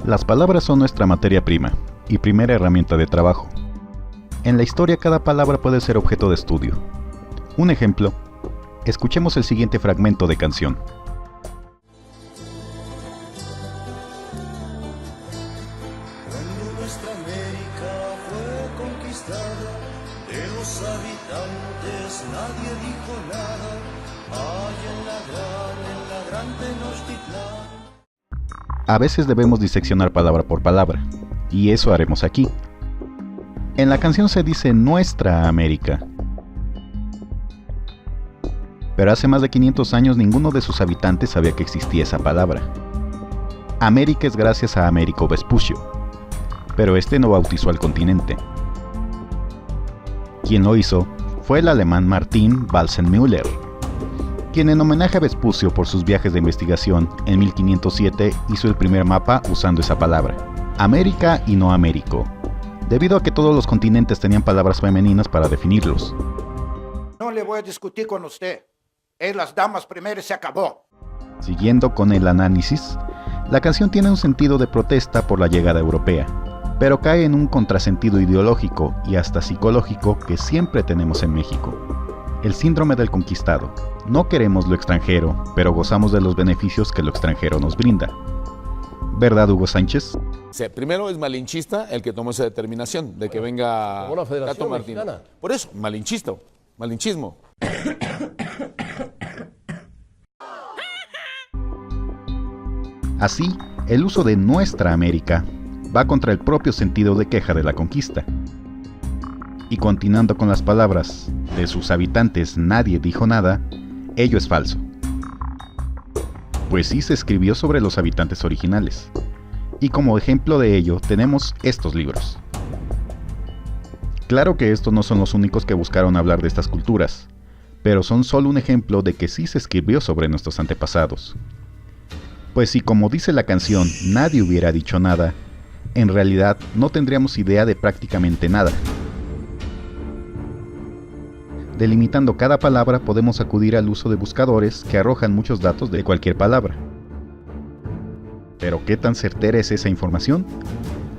Las palabras son nuestra materia prima y primera herramienta de trabajo. En la historia cada palabra puede ser objeto de estudio. Un ejemplo, escuchemos el siguiente fragmento de canción. Cuando nuestra América fue conquistada, de los habitantes nadie dijo nada. Ay, en la gran Tenochtitlán. A veces debemos diseccionar palabra por palabra, y eso haremos aquí. En la canción se dice Nuestra América. Pero hace más de 500 años ninguno de sus habitantes sabía que existía esa palabra. América es gracias a Américo Vespucio, pero este no bautizó al continente. Quien lo hizo fue el alemán Martin Waldseemüller, quien en homenaje a Vespucio por sus viajes de investigación en 1507 hizo el primer mapa usando esa palabra, América y no Américo, debido a que todos los continentes tenían palabras femeninas para definirlos. No le voy a discutir con usted. Es las damas primero y se acabó. Siguiendo con el análisis, la canción tiene un sentido de protesta por la llegada europea, pero cae en un contrasentido ideológico y hasta psicológico que siempre tenemos en México. El síndrome del conquistado. No queremos lo extranjero, pero gozamos de los beneficios que lo extranjero nos brinda. ¿Verdad, Hugo Sánchez? Sí, primero es malinchista el que tomó esa determinación de que venga como la Federación Tato Martino. Mexicana. Por eso, malinchismo. Así, el uso de Nuestra América va contra el propio sentido de queja de la conquista. Y continuando con las palabras, de sus habitantes nadie dijo nada, ello es falso. Pues sí se escribió sobre los habitantes originales. Y como ejemplo de ello tenemos estos libros. Claro que estos no son los únicos que buscaron hablar de estas culturas, pero son solo un ejemplo de que sí se escribió sobre nuestros antepasados. Pues si como dice la canción, nadie hubiera dicho nada, en realidad no tendríamos idea de prácticamente nada. Delimitando cada palabra podemos acudir al uso de buscadores que arrojan muchos datos de cualquier palabra. ¿Pero qué tan certera es esa información?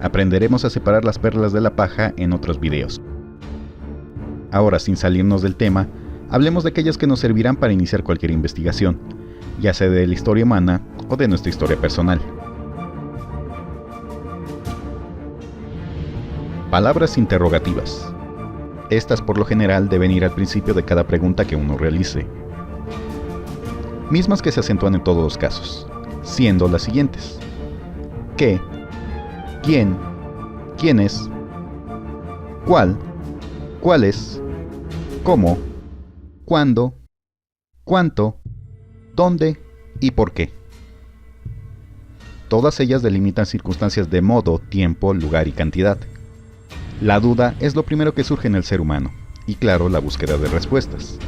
Aprenderemos a separar las perlas de la paja en otros videos. Ahora, sin salirnos del tema, hablemos de aquellas que nos servirán para iniciar cualquier investigación, ya sea de la historia humana o de nuestra historia personal. Palabras interrogativas. Estas por lo general deben ir al principio de cada pregunta que uno realice. Mismas que se acentúan en todos los casos, siendo las siguientes: ¿qué? ¿Quién? ¿Quiénes? ¿Cuál? ¿Cuáles? ¿Cómo? ¿Cuándo? ¿Cuánto? ¿Dónde? ¿Y por qué? Todas ellas delimitan circunstancias de modo, tiempo, lugar y cantidad. La duda es lo primero que surge en el ser humano, y claro, la búsqueda de respuestas.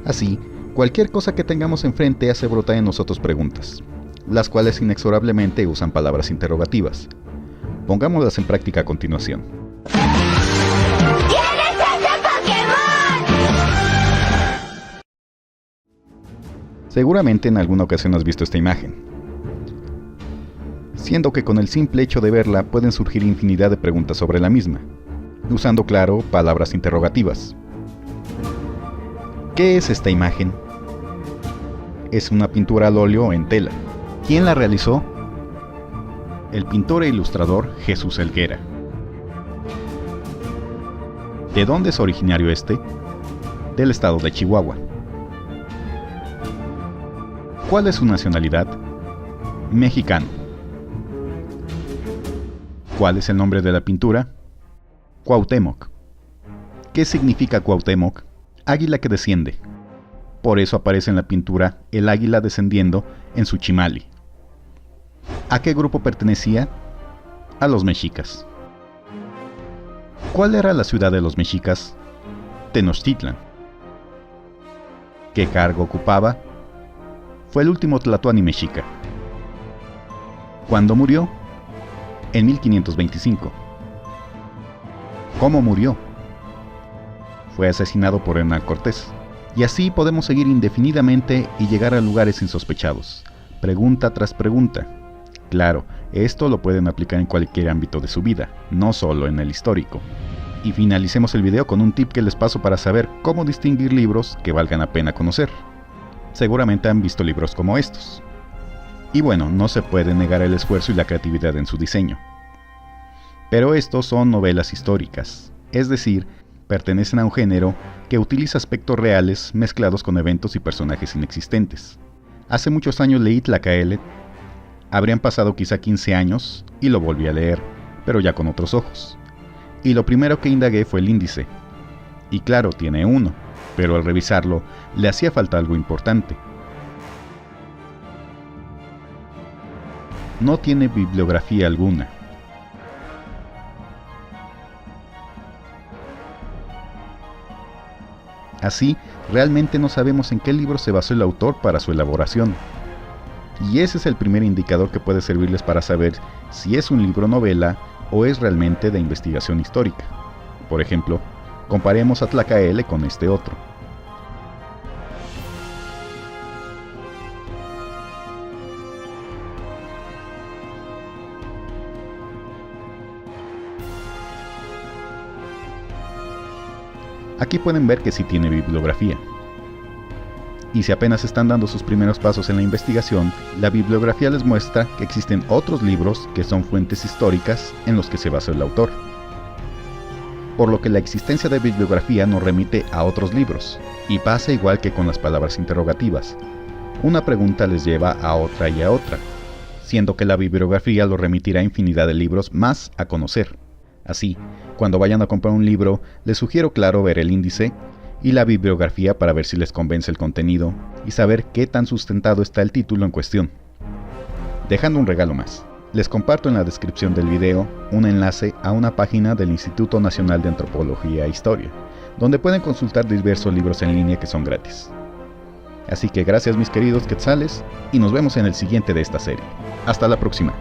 Así, cualquier cosa que tengamos enfrente hace brotar en nosotros preguntas, las cuales inexorablemente usan palabras interrogativas. Pongámoslas en práctica a continuación. ¿Quién es ese Pokémon? Seguramente en alguna ocasión has visto esta imagen, siendo que con el simple hecho de verla pueden surgir infinidad de preguntas sobre la misma, usando claro palabras interrogativas. ¿Qué es esta imagen? Es una pintura al óleo en tela. ¿Quién la realizó? El pintor e ilustrador Jesús Helguera. ¿De dónde es originario este? Del estado de Chihuahua. ¿Cuál es su nacionalidad? Mexicano. ¿Cuál es el nombre de la pintura? Cuauhtémoc. ¿Qué significa Cuauhtémoc? Águila que desciende. Por eso aparece en la pintura el águila descendiendo en su chimali. ¿A qué grupo pertenecía? A los mexicas. ¿Cuál era la ciudad de los mexicas? Tenochtitlan. ¿Qué cargo ocupaba? Fue el último tlatoani mexica. ¿Cuándo murió? En 1525. ¿Cómo murió? Fue asesinado por Hernán Cortés. Y así podemos seguir indefinidamente y llegar a lugares insospechados, pregunta tras pregunta. Claro, Esto lo pueden aplicar en cualquier ámbito de su vida, no solo en el histórico. Y finalicemos el video con un tip que les paso para saber cómo distinguir libros que valgan la pena conocer. Seguramente han visto libros como estos. Y bueno, no se puede negar el esfuerzo y la creatividad en su diseño. Pero estos son novelas históricas, es decir, pertenecen a un género que utiliza aspectos reales mezclados con eventos y personajes inexistentes. Hace muchos años leí Tlacaele, habrían pasado quizá 15 años y lo volví a leer, pero ya con otros ojos. Y lo primero que indagué fue el índice. Y claro, tiene uno, pero al revisarlo le hacía falta algo importante. No tiene bibliografía alguna. Así, realmente no sabemos en qué libro se basó el autor para su elaboración. Y ese es el primer indicador que puede servirles para saber si es un libro novela o es realmente de investigación histórica. Por ejemplo, comparemos a Tlacaele con este otro. Aquí pueden ver que sí tiene bibliografía. Y si apenas están dando sus primeros pasos en la investigación, la bibliografía les muestra que existen otros libros que son fuentes históricas en los que se basó el autor. Por lo que la existencia de bibliografía nos remite a otros libros, y pasa igual que con las palabras interrogativas. Una pregunta les lleva a otra y a otra, siendo que la bibliografía los remitirá a infinidad de libros más a conocer. Así, cuando vayan a comprar un libro, les sugiero claro ver el índice y la bibliografía para ver si les convence el contenido y saber qué tan sustentado está el título en cuestión. Dejando un regalo más, les comparto en la descripción del video un enlace a una página del Instituto Nacional de Antropología e Historia, donde pueden consultar diversos libros en línea que son gratis. Así que gracias mis queridos quetzales y nos vemos en el siguiente de esta serie. Hasta la próxima.